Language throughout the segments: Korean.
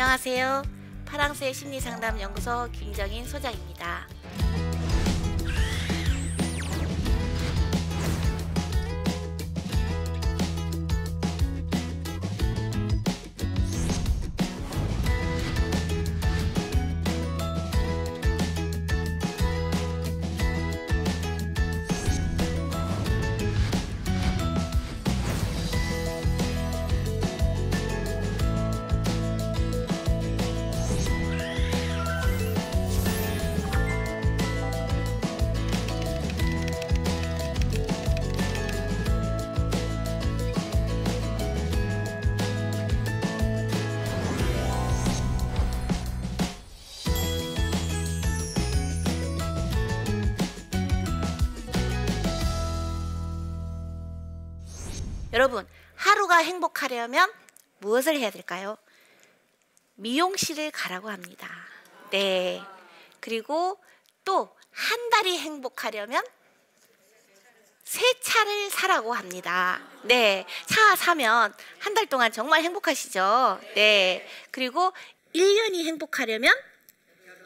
안녕하세요. 파랑새 심리상담연구소 김정인 소장입니다. 여러분, 하루가 행복하려면 무엇을 해야 될까요? 미용실을 가라고 합니다. 네. 그리고 또 한 달이 행복하려면 새 차를 사라고 합니다. 네. 차 사면 한 달 동안 정말 행복하시죠? 네. 그리고 1년이 행복하려면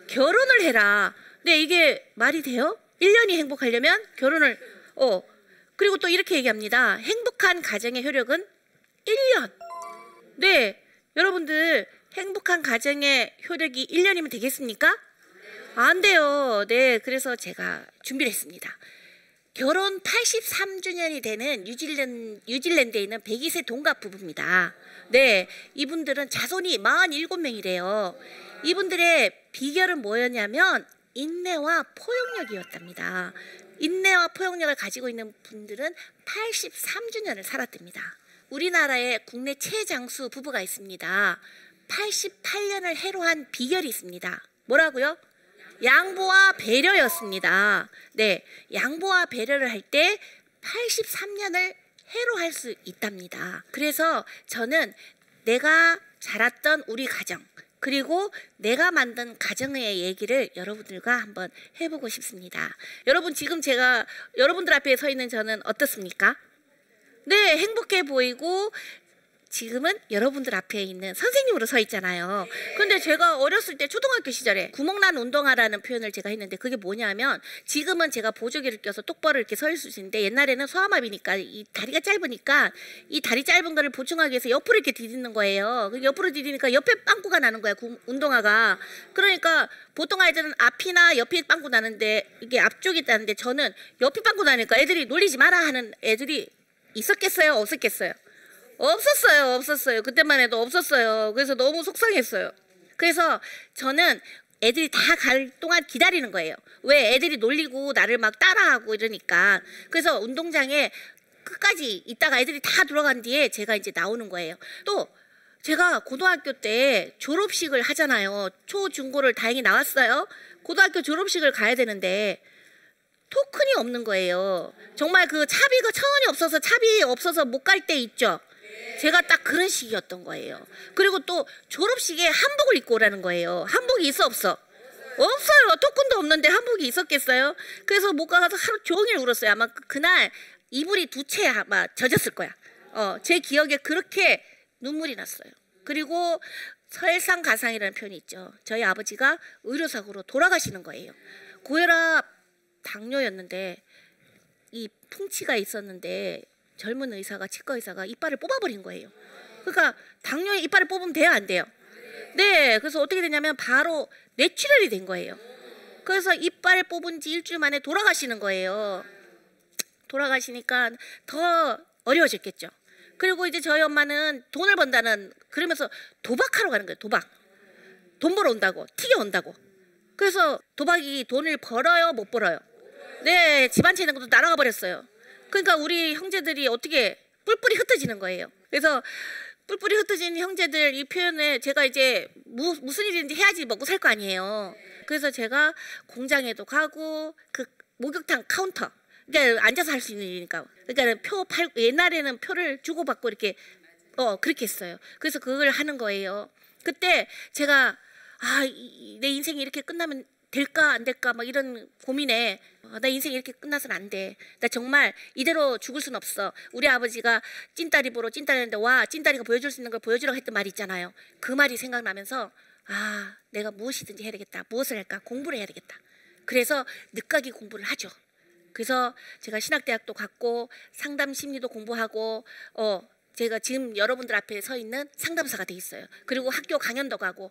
결혼을 해라. 네, 이게 말이 돼요? 1년이 행복하려면 결혼을 그리고 또 이렇게 얘기합니다. 행복한 가정의 효력은 1년. 네, 여러분들 행복한 가정의 효력이 1년이면 되겠습니까? 안 돼요. 네, 그래서 제가 준비를 했습니다. 결혼 83주년이 되는 뉴질랜드에 있는 102세 동갑 부부입니다. 네, 이분들은 자손이 47명이래요. 이분들의 비결은 뭐였냐면 인내와 포용력이었답니다. 인내와 포용력을 가지고 있는 분들은 83주년을 살았답니다. 우리나라에 국내 최장수 부부가 있습니다. 88년을 해로한 비결이 있습니다. 뭐라고요? 양보와 배려였습니다. 네, 양보와 배려를 할 때 83년을 해로할 수 있답니다. 그래서 저는 내가 자랐던 우리 가정, 그리고 내가 만든 가정의 얘기를 여러분들과 한번 해보고 싶습니다. 여러분, 지금 제가 여러분들 앞에 서 있는 저는 어떻습니까? 네, 행복해 보이고 지금은 여러분들 앞에 있는 선생님으로 서 있잖아요. 근데 제가 어렸을 때 초등학교 시절에 구멍난 운동화라는 표현을 제가 했는데 그게 뭐냐면 지금은 제가 보조개를 껴서 똑바로 이렇게 서 있을 수 있는데 옛날에는 소아마비니까 이 다리가 짧으니까 이 다리 짧은 거를 보충하기 위해서 옆으로 이렇게 디디는 거예요. 옆으로 디디니까 옆에 빵꾸가 나는 거야, 운동화가. 그러니까 보통 아이들은 앞이나 옆이 빵꾸 나는데 이게 앞쪽이 있다는데 저는 옆이 빵꾸 나니까 애들이 놀리지 마라 하는 애들이 있었겠어요? 없었겠어요? 없었어요. 그때만 해도 없었어요. 그래서 너무 속상했어요. 그래서 저는 애들이 다 갈 동안 기다리는 거예요. 왜? 애들이 놀리고 나를 막 따라하고 이러니까. 그래서 운동장에 끝까지 있다가 애들이 다 들어간 뒤에 제가 이제 나오는 거예요. 또 제가 고등학교 때 졸업식을 하잖아요. 초, 중고를 다행히 나왔어요. 고등학교 졸업식을 가야 되는데 토큰이 없는 거예요. 정말 그 차비가 차비 없어서 못 갈 때 있죠. 제가 딱 그런 시기였던 거예요. 그리고 또 졸업식에 한복을 입고 오라는 거예요. 한복이 있어 없어? 없어요. 토큰도 없는데 한복이 있었겠어요? 그래서 못 가서 하루 종일 울었어요. 아마 그날 이불이 두 채 아마 젖었을 거야. 제 기억에 그렇게 눈물이 났어요. 그리고 설상가상이라는 표현이 있죠. 저희 아버지가 의료사고로 돌아가시는 거예요. 고혈압 당뇨였는데 이 풍치가 있었는데 젊은 의사가 치과 의사가 이빨을 뽑아버린 거예요. 그러니까 당뇨에 이빨을 뽑으면 돼요, 안 돼요? 네, 그래서 어떻게 되냐면 바로 뇌출혈이 된 거예요. 그래서 이빨 뽑은 지 일주일 만에 돌아가시는 거예요. 돌아가시니까 더 어려워졌겠죠. 그리고 이제 저희 엄마는 돈을 번다는 그러면서 도박하러 가는 거예요. 도박. 돈 벌어 온다고, 튀겨 온다고. 그래서 도박이 돈을 벌어요, 못 벌어요? 네, 집안채 있는 것도 날아가 버렸어요. 그러니까 우리 형제들이 어떻게 뿔뿔이 흩어지는 거예요. 그래서 뿔뿔이 흩어진 형제들 이 표현에 제가 이제 무슨 일인지 해야지 먹고 살 거 아니에요. 그래서 제가 공장에도 가고 그 목욕탕 카운터, 그러니까 앉아서 할 수 있는 일이니까. 그러니까 옛날에는 표를 주고받고 이렇게 그렇게 했어요. 그래서 그걸 하는 거예요. 그때 제가 내 인생이 이렇게 끝나면 될까 안 될까 막 이런 고민에 나 인생 이렇게 끝나서는 안 돼. 나 정말 이대로 죽을 순 없어. 우리 아버지가 찐따리 보러 찐따리인데 와 찐따리가 보여줄 수 있는 걸 보여주라고 했던 말이 있잖아요. 그 말이 생각나면서 내가 무엇이든지 해야 되겠다. 무엇을 할까? 공부를 해야 되겠다. 그래서 늦가기 공부를 하죠. 그래서 제가 신학대학도 갔고 상담 심리도 공부하고 제가 지금 여러분들 앞에 서 있는 상담사가 돼 있어요. 그리고 학교 강연도 가고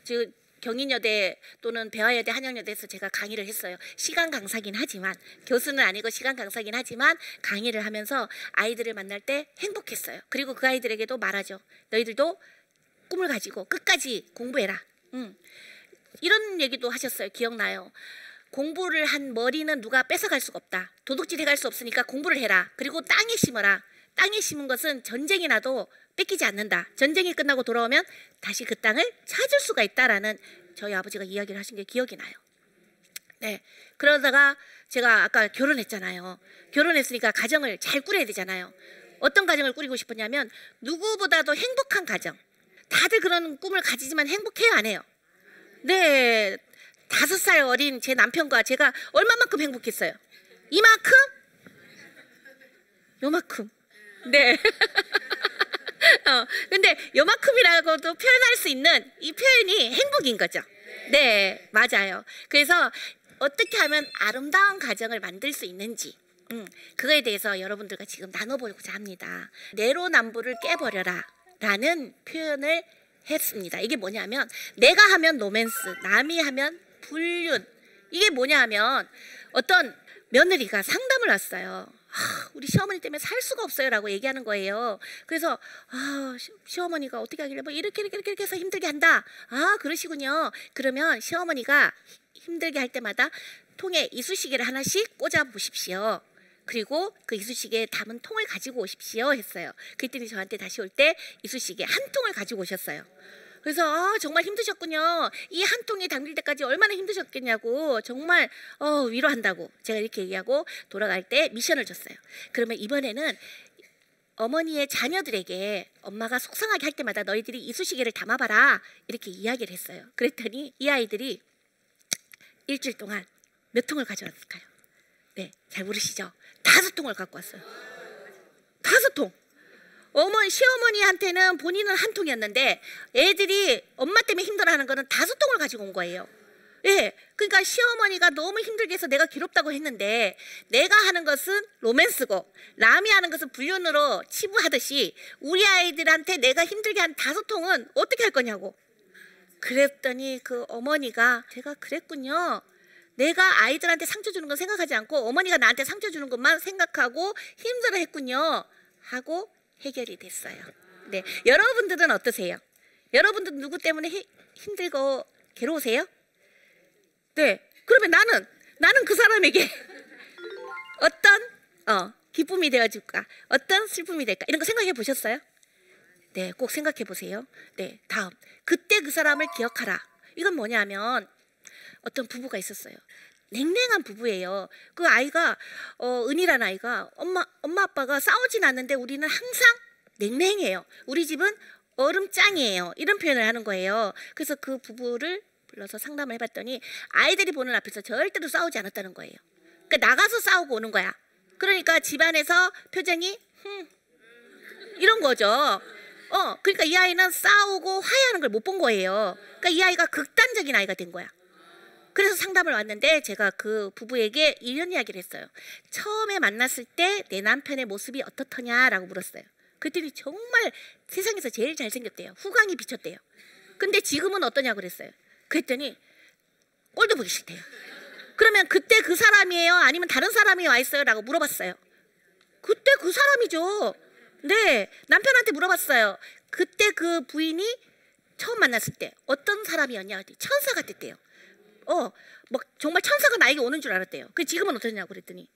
지금 경인여대 또는 배화여대 한양여대에서 제가 강의를 했어요. 시간 강사긴 하지만 교수는 아니고 시간 강사긴 하지만 강의를 하면서 아이들을 만날 때 행복했어요. 그리고 그 아이들에게도 말하죠. 너희들도 꿈을 가지고 끝까지 공부해라. 이런 얘기도 하셨어요. 기억나요? 공부를 한 머리는 누가 뺏어갈 수가 없다. 도둑질 해갈 수 없으니까 공부를 해라. 그리고 땅에 심어라. 땅에 심은 것은 전쟁이 나도 뺏기지 않는다. 전쟁이 끝나고 돌아오면 다시 그 땅을 찾을 수가 있다라는 저희 아버지가 이야기를 하신 게 기억이 나요. 네, 그러다가 제가 아까 결혼했잖아요. 결혼했으니까 가정을 잘 꾸려야 되잖아요. 어떤 가정을 꾸리고 싶었냐면 누구보다도 행복한 가정. 다들 그런 꿈을 가지지만 행복해요, 안 해요? 네, 5살 어린 제 남편과 제가 얼마만큼 행복했어요? 이만큼? 요만큼. 네. 근데 요만큼이라고도 표현할 수 있는 이 표현이 행복인 거죠. 네, 맞아요. 그래서 어떻게 하면 아름다운 가정을 만들 수 있는지 그거에 대해서 여러분들과 지금 나눠보고자 합니다. 내로남불을 깨버려라 라는 표현을 했습니다. 이게 뭐냐면 내가 하면 로맨스, 남이 하면 불륜. 이게 뭐냐 하면 어떤 며느리가 상담을 왔어요. 우리 시어머니 때문에 살 수가 없어요 라고 얘기하는 거예요. 그래서 시어머니가 어떻게 하길래 뭐 이렇게 해서 힘들게 한다. 그러시군요. 그러면 시어머니가 힘들게 할 때마다 통에 이쑤시개를 하나씩 꽂아 보십시오. 그리고 그 이쑤시개에 담은 통을 가지고 오십시오 했어요. 그랬더니 저한테 다시 올 때 이쑤시개 한 통을 가지고 오셨어요. 그래서 정말 힘드셨군요. 이 한 통이 담길 때까지 얼마나 힘드셨겠냐고 정말 위로한다고 제가 이렇게 얘기하고 돌아갈 때 미션을 줬어요. 그러면 이번에는 어머니의 자녀들에게 엄마가 속상하게 할 때마다 너희들이 이쑤시개를 담아봐라 이렇게 이야기를 했어요. 그랬더니 이 아이들이 일주일 동안 몇 통을 가져왔을까요? 네, 잘 모르시죠? 5통을 갖고 왔어요. 5통. 시어머니한테는 본인은 한 통이었는데 애들이 엄마 때문에 힘들어하는 거는 5통을 가지고 온 거예요. 예, 그러니까 시어머니가 너무 힘들게 해서 내가 괴롭다고 했는데 내가 하는 것은 로맨스고 남이 하는 것은 불륜으로 치부하듯이 우리 아이들한테 내가 힘들게 한 5통은 어떻게 할 거냐고. 그랬더니 그 어머니가 제가 그랬군요. 내가 아이들한테 상처 주는 건 생각하지 않고 어머니가 나한테 상처 주는 것만 생각하고 힘들어 했군요 하고 해결이 됐어요. 네, 여러분들은 어떠세요? 여러분들 누구 때문에 힘들고 괴로우세요? 네, 그러면 나는 그 사람에게 어떤 기쁨이 되어줄까? 어떤 슬픔이 될까? 이런 거 생각해 보셨어요? 네, 꼭 생각해 보세요. 네, 다음 그때 그 사람을 기억하라. 이건 뭐냐면 어떤 부부가 있었어요. 냉랭한 부부예요. 그 아이가 은이라는 아이가 엄마 아빠가 싸우진 않는데 우리는 항상 냉랭해요. 우리 집은 얼음장이에요. 이런 표현을 하는 거예요. 그래서 그 부부를 불러서 상담을 해봤더니 아이들이 보는 앞에서 절대로 싸우지 않았다는 거예요. 그러니까 나가서 싸우고 오는 거야. 그러니까 집안에서 표정이 이런 거죠. 그러니까 이 아이는 싸우고 화해하는 걸 못 본 거예요. 그러니까 이 아이가 극단적인 아이가 된 거야. 그래서 상담을 왔는데 제가 그 부부에게 이런 이야기를 했어요. 처음에 만났을 때 내 남편의 모습이 어떻더냐라고 물었어요. 그랬더니 정말 세상에서 제일 잘생겼대요. 후광이 비쳤대요. 근데 지금은 어떠냐고 그랬어요. 그랬더니 꼴도 보기 싫대요. 그러면 그때 그 사람이에요? 아니면 다른 사람이 와 있어요? 라고 물어봤어요. 그때 그 사람이죠. 네, 남편한테 물어봤어요. 그때 그 부인이 처음 만났을 때 어떤 사람이었냐? 천사 같았대요. 뭐 정말 천사가 나에게 오는 줄 알았대요. 그 지금은 어떠냐고 그랬더니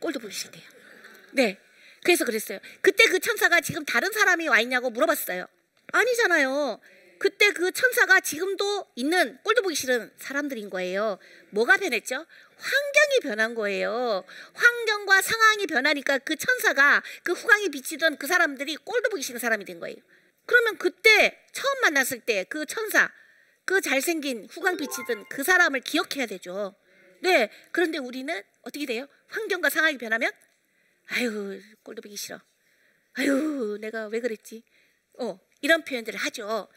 꼴도 보기 싫대요. 네, 그래서 그랬어요. 그때 그 천사가 지금 다른 사람이 와 있냐고 물어봤어요. 아니잖아요. 그때 그 천사가 지금도 있는 꼴도 보기 싫은 사람들인 거예요. 뭐가 변했죠? 환경이 변한 거예요. 환경과 상황이 변하니까 그 천사가 그 후광이 비치던 그 사람들이 꼴도 보기 싫은 사람이 된 거예요. 그러면 그때 처음 만났을 때 그 천사 그 잘생긴 후광빛이든 그 사람을 기억해야 되죠. 네, 그런데 우리는 어떻게 돼요? 환경과 상황이 변하면 아유 꼴도 보기 싫어. 아유 내가 왜 그랬지? 이런 표현들을 하죠.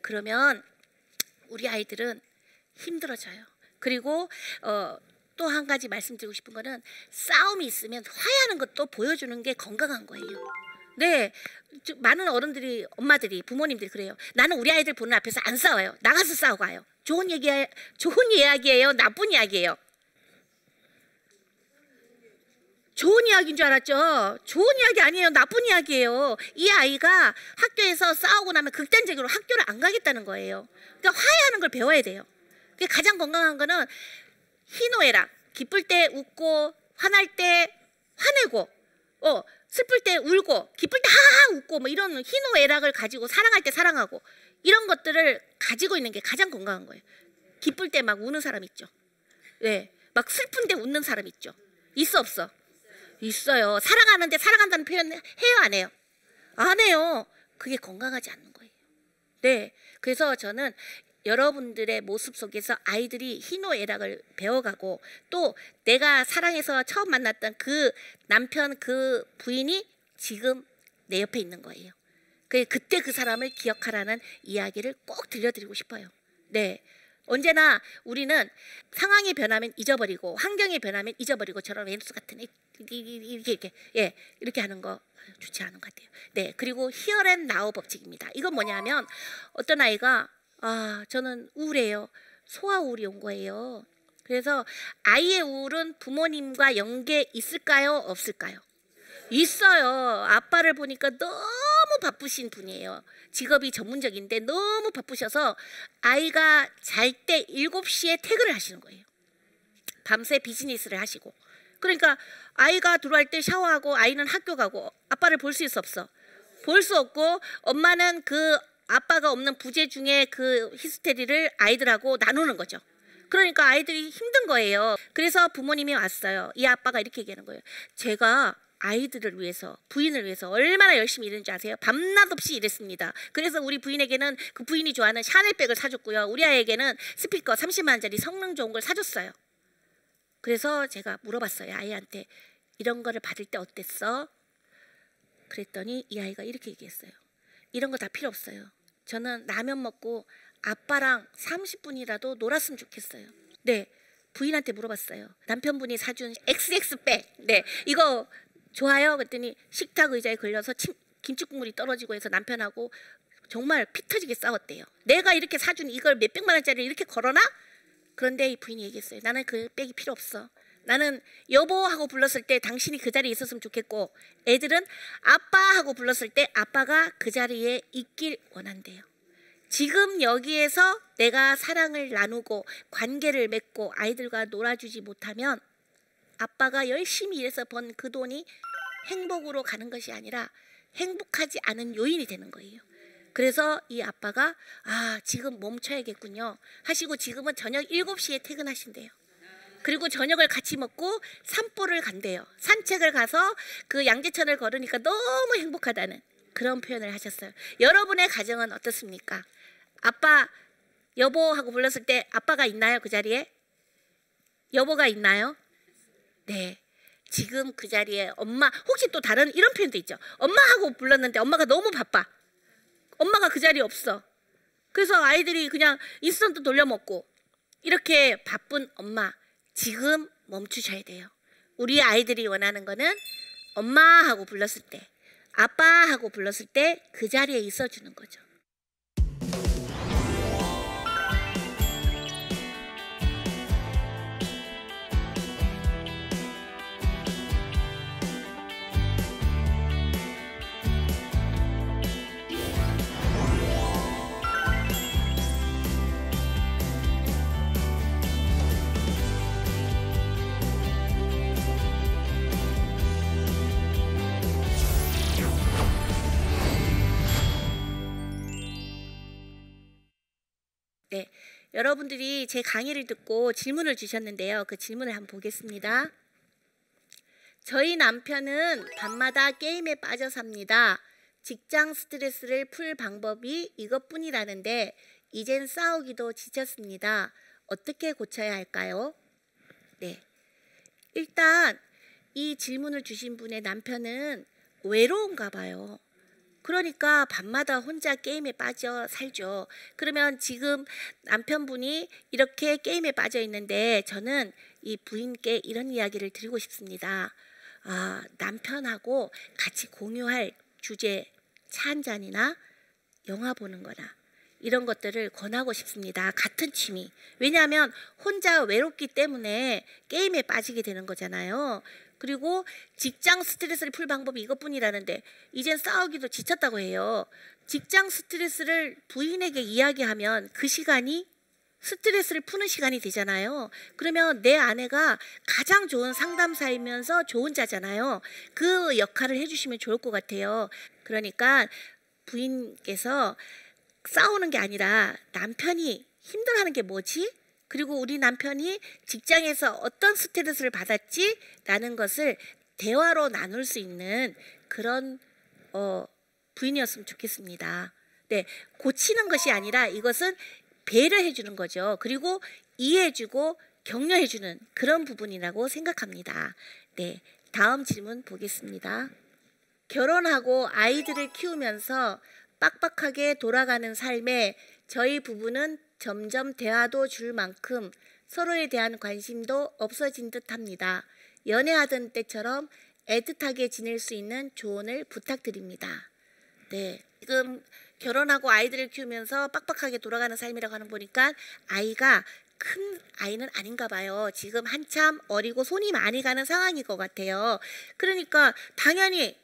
그러면 우리 아이들은 힘들어져요. 그리고 또 한 가지 말씀드리고 싶은 거는 싸움이 있으면 화해하는 것도 보여주는 게 건강한 거예요. 네, 많은 어른들이, 엄마들이, 부모님들이 그래요. 나는 우리 아이들 보는 앞에서 안 싸워요. 나가서 싸우고 와요. 좋은 이야기예요? 나쁜 이야기예요? 좋은 이야기인 줄 알았죠? 좋은 이야기 아니에요. 나쁜 이야기예요. 이 아이가 학교에서 싸우고 나면 극단적으로 학교를 안 가겠다는 거예요. 그러니까 화해하는 걸 배워야 돼요. 가장 건강한 거는 희노애락, 기쁠 때 웃고, 화날 때 화내고, 슬플 때 울고, 기쁠 때 하하 웃고, 뭐 이런 희노애락을 가지고 사랑할 때 사랑하고, 이런 것들을 가지고 있는 게 가장 건강한 거예요. 기쁠 때 막 우는 사람 있죠. 네, 막 슬픈 데 웃는 사람 있죠. 있어 없어? 있어요. 사랑하는데 사랑한다는 표현 해요 안 해요? 안 해요. 그게 건강하지 않는 거예요. 네, 그래서 저는 여러분들의 모습 속에서 아이들이 희노애락을 배워가고, 또 내가 사랑해서 처음 만났던 그 남편, 그 부인이 지금 내 옆에 있는 거예요. 그때 그 사람을 기억하라는 이야기를 꼭 들려드리고 싶어요. 네, 언제나 우리는 상황이 변하면 잊어버리고 환경이 변하면 잊어버리고, 저런 왼수 같은 이렇게 하는 거 좋지 않은 것 같아요. 네, 그리고 히어 앤 나우 법칙입니다. 이건 뭐냐면, 어떤 아이가 저는 우울해요. 소아 우울이 온 거예요. 그래서 아이의 우울은 부모님과 연계 있을까요? 없을까요? 있어요. 아빠를 보니까 너무 바쁘신 분이에요. 직업이 전문적인데 너무 바쁘셔서 아이가 잘 때 7시에 퇴근을 하시는 거예요. 밤새 비즈니스를 하시고. 그러니까 아이가 들어갈 때 샤워하고 아이는 학교 가고, 아빠를 볼 수 있어 없어? 볼 수 없고, 엄마는 그 아빠가 없는 부재 중에 그 히스테리를 아이들하고 나누는 거죠. 그러니까 아이들이 힘든 거예요. 그래서 부모님이 왔어요. 이 아빠가 이렇게 얘기하는 거예요. 제가 아이들을 위해서, 부인을 위해서 얼마나 열심히 일했는지 아세요? 밤낮 없이 일했습니다. 그래서 우리 부인에게는 그 부인이 좋아하는 샤넬백을 사줬고요. 우리 아이에게는 스피커 30만 원짜리 성능 좋은 걸 사줬어요. 그래서 제가 물어봤어요. 아이한테 이런 거를 받을 때 어땠어? 그랬더니 이 아이가 이렇게 얘기했어요. 이런 거 다 필요 없어요. 저는 라면 먹고 아빠랑 30분이라도 놀았으면 좋겠어요. 네, 부인한테 물어봤어요. 남편분이 사준 XX백, 네, 이거 좋아요? 그랬더니 식탁 의자에 걸려서 김치 국물이 떨어지고 해서 남편하고 정말 피 터지게 싸웠대요. 내가 이렇게 사준 이걸 몇백만 원짜리 이렇게 걸어놔? 그런데 이 부인이 얘기했어요. 나는 그 백이 필요 없어. 나는 여보 하고 불렀을 때 당신이 그 자리에 있었으면 좋겠고, 애들은 아빠 하고 불렀을 때 아빠가 그 자리에 있길 원한대요. 지금 여기에서 내가 사랑을 나누고 관계를 맺고 아이들과 놀아주지 못하면 아빠가 열심히 일해서 번 그 돈이 행복으로 가는 것이 아니라 행복하지 않은 요인이 되는 거예요. 그래서 이 아빠가 지금 멈춰야겠군요 하시고 지금은 저녁 7시에 퇴근하신대요. 그리고 저녁을 같이 먹고 산보를 간대요. 산책을 가서 그 양재천을 걸으니까 너무 행복하다는 그런 표현을 하셨어요. 여러분의 가정은 어떻습니까? 아빠 여보 하고 불렀을 때 아빠가 있나요? 그 자리에? 여보가 있나요? 네, 지금 그 자리에 엄마, 혹시 또 다른 이런 표현도 있죠. 엄마 하고 불렀는데 엄마가 너무 바빠. 엄마가 그 자리에 없어. 그래서 아이들이 그냥 인스턴트 돌려먹고, 이렇게 바쁜 엄마, 지금 멈추셔야 돼요. 우리 아이들이 원하는 거는 엄마 하고 불렀을 때, 아빠 하고 불렀을 때 그 자리에 있어주는 거죠. 네, 여러분들이 제 강의를 듣고 질문을 주셨는데요. 그 질문을 한번 보겠습니다. 저희 남편은 밤마다 게임에 빠져 삽니다. 직장 스트레스를 풀 방법이 이것뿐이라는데 이젠 싸우기도 지쳤습니다. 어떻게 고쳐야 할까요? 네. 일단 이 질문을 주신 분의 남편은 외로운가 봐요. 그러니까 밤마다 혼자 게임에 빠져 살죠. 그러면 지금 남편분이 이렇게 게임에 빠져 있는데 저는 이 부인께 이런 이야기를 드리고 싶습니다. 남편하고 같이 공유할 주제, 차 한 잔이나 영화 보는 거나 이런 것들을 권하고 싶습니다. 같은 취미. 왜냐하면 혼자 외롭기 때문에 게임에 빠지게 되는 거잖아요. 그리고 직장 스트레스를 풀 방법이 이것뿐이라는데 이젠 싸우기도 지쳤다고 해요. 직장 스트레스를 부인에게 이야기하면 그 시간이 스트레스를 푸는 시간이 되잖아요. 그러면 내 아내가 가장 좋은 상담사이면서 좋은 자잖아요. 그 역할을 해주시면 좋을 것 같아요. 그러니까 부인께서 싸우는 게 아니라 남편이 힘들어하는 게 뭐지? 그리고 우리 남편이 직장에서 어떤 스트레스를 받았지? 라는 것을 대화로 나눌 수 있는 그런 부인이었으면 좋겠습니다. 네, 고치는 것이 아니라 이것은 배려해 주는 거죠. 그리고 이해해주고 격려해주는 그런 부분이라고 생각합니다. 네, 다음 질문 보겠습니다. 결혼하고 아이들을 키우면서 빡빡하게 돌아가는 삶에 저희 부부는 점점 대화도 줄 만큼 서로에 대한 관심도 없어진 듯합니다. 연애하던 때처럼 애틋하게 지낼 수 있는 조언을 부탁드립니다. 네, 지금 결혼하고 아이들을 키우면서 빡빡하게 돌아가는 삶이라고 하는 거 보니까 아이가 큰 아이는 아닌가 봐요. 지금 한참 어리고 손이 많이 가는 상황인 것 같아요. 그러니까 당연히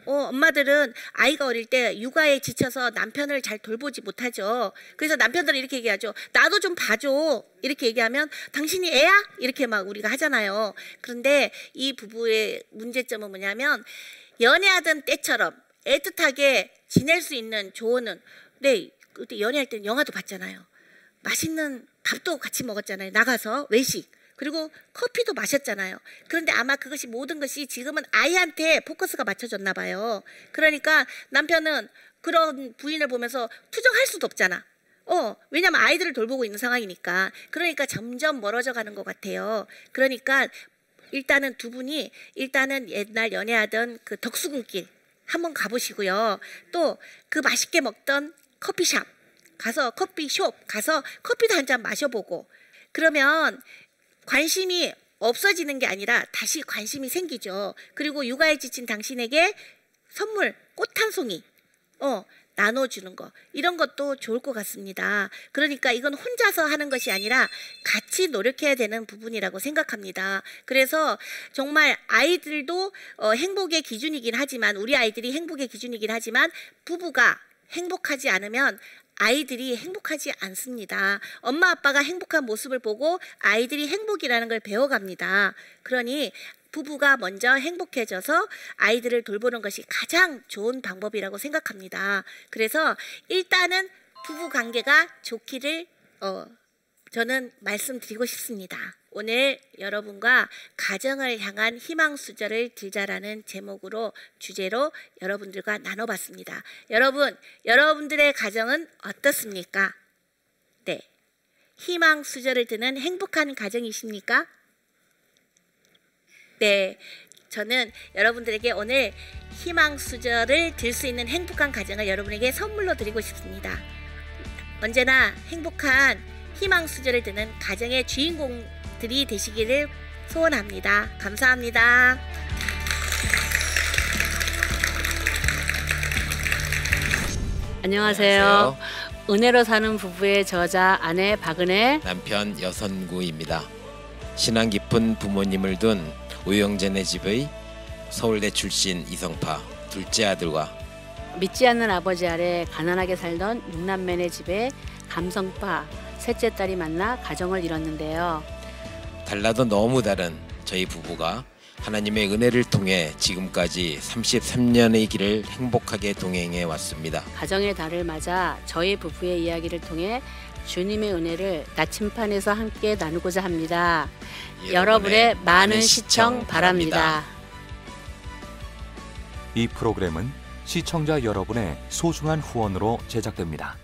엄마들은 아이가 어릴 때 육아에 지쳐서 남편을 잘 돌보지 못하죠. 그래서 남편들은 이렇게 얘기하죠. 나도 좀 봐줘. 이렇게 얘기하면 당신이 애야? 이렇게 막 우리가 하잖아요. 그런데 이 부부의 문제점은 뭐냐면 연애하던 때처럼 애틋하게 지낼 수 있는 조언은 네, 그때 연애할 때는 영화도 봤잖아요. 맛있는 밥도 같이 먹었잖아요. 나가서 외식. 그리고 커피도 마셨잖아요. 그런데 아마 그것이 모든 것이 지금은 아이한테 포커스가 맞춰졌나 봐요. 그러니까 남편은 그런 부인을 보면서 투정할 수도 없잖아. 왜냐면 아이들을 돌보고 있는 상황이니까. 그러니까 점점 멀어져 가는 것 같아요. 그러니까 일단은 두 분이 일단은 옛날 연애하던 그 덕수궁길 한번 가보시고요. 또 그 맛있게 먹던 커피숍 가서 커피도 한 잔 마셔보고 그러면 관심이 없어지는 게 아니라 다시 관심이 생기죠. 그리고 육아에 지친 당신에게 선물, 꽃 한 송이 나눠주는 거 이런 것도 좋을 것 같습니다. 그러니까 이건 혼자서 하는 것이 아니라 같이 노력해야 되는 부분이라고 생각합니다. 그래서 정말 아이들도 행복의 기준이긴 하지만 우리 아이들이 행복의 기준이긴 하지만 부부가 행복하지 않으면 아이들이 행복하지 않습니다. 엄마 아빠가 행복한 모습을 보고 아이들이 행복이라는 걸 배워갑니다. 그러니 부부가 먼저 행복해져서 아이들을 돌보는 것이 가장 좋은 방법이라고 생각합니다. 그래서 일단은 부부 관계가 좋기를 저는 말씀드리고 싶습니다. 오늘 여러분과 가정을 향한 희망수저를 들자라는 주제로 여러분들과 나눠봤습니다. 여러분들의 가정은 어떻습니까? 네, 희망수저를 드는 행복한 가정이십니까? 네, 저는 여러분들에게 오늘 희망수저를 들 수 있는 행복한 가정을 여러분에게 선물로 드리고 싶습니다. 언제나 행복한 희망수저를 드는 가정의 주인공들이 되시기를 소원합니다. 감사합니다. 안녕하세요. 은혜로 사는 부부의 저자 아내 박은혜, 남편 여선구입니다. 신앙 깊은 부모님을 둔 오영재네 집의 서울대 출신 이성파 둘째 아들과 믿지 않는 아버지 아래 가난하게 살던 6남매네 집에 감성파 셋째 딸이 만나 가정을 이뤘는데요. 달라도 너무 다른 저희 부부가 하나님의 은혜를 통해 지금까지 33년의 길을 행복하게 동행해 왔습니다. 가정의 달을 맞아 저희 부부의 이야기를 통해 주님의 은혜를 나침판에서 함께 나누고자 합니다. 여러분의 많은 시청 바랍니다. 이 프로그램은 시청자 여러분의 소중한 후원으로 제작됩니다.